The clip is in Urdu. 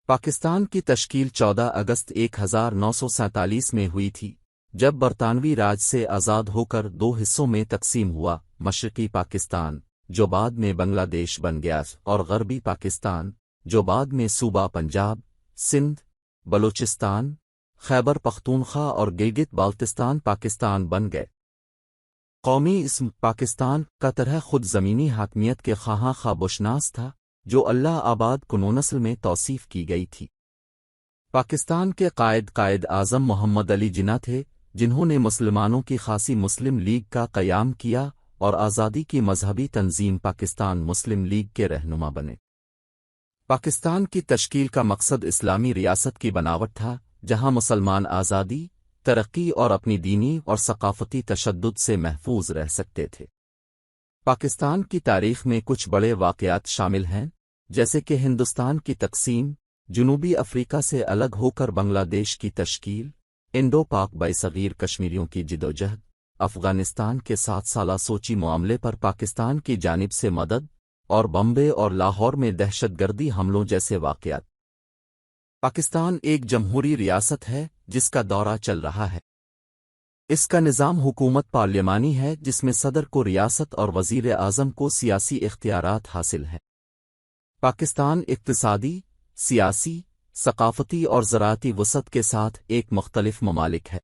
پاکستان کی تشکیل 14 اگست 1947 میں ہوئی تھی، جب برطانوی راج سے آزاد ہو کر دو حصوں میں تقسیم ہوا: مشرقی پاکستان، جو بعد میں بنگلہ دیش بن گیا، اور غربی پاکستان، جو بعد میں صوبہ پنجاب، سندھ، بلوچستان، خیبر پختونخوا اور گلگت بالتستان پاکستان بن گئے۔ قومی اسم پاکستان کا طرح خود زمینی حاکمیت کے خواہاں خواہ بشناس تھا، جو اللہ آباد کنو نسل میں توصیف کی گئی تھی۔ پاکستان کے قائد اعظم محمد علی جناح تھے، جنہوں نے مسلمانوں کی خاصی مسلم لیگ کا قیام کیا اور آزادی کی مذہبی تنظیم پاکستان مسلم لیگ کے رہنما بنے۔ پاکستان کی تشکیل کا مقصد اسلامی ریاست کی بناوٹ تھا، جہاں مسلمان آزادی، ترقی اور اپنی دینی اور ثقافتی تشدد سے محفوظ رہ سکتے تھے۔ پاکستان کی تاریخ میں کچھ بڑے واقعات شامل ہیں، جیسے کہ ہندوستان کی تقسیم، جنوبی افریقہ سے الگ ہو کر بنگلہ دیش کی تشکیل، انڈو پاک برصغیر کشمیریوں کی جدوجہد، افغانستان کے 7 سالہ سوچی معاملے پر پاکستان کی جانب سے مدد، اور بمبے اور لاہور میں دہشت گردی حملوں جیسے واقعات۔ پاکستان ایک جمہوری ریاست ہے جس کا دورہ چل رہا ہے۔ اس کا نظام حکومت پارلیمانی ہے، جس میں صدر کو ریاست اور وزیر اعظم کو سیاسی اختیارات حاصل ہیں۔ پاکستان اقتصادی، سیاسی، ثقافتی اور زراعتی وسعت کے ساتھ ایک مختلف ممالک ہے۔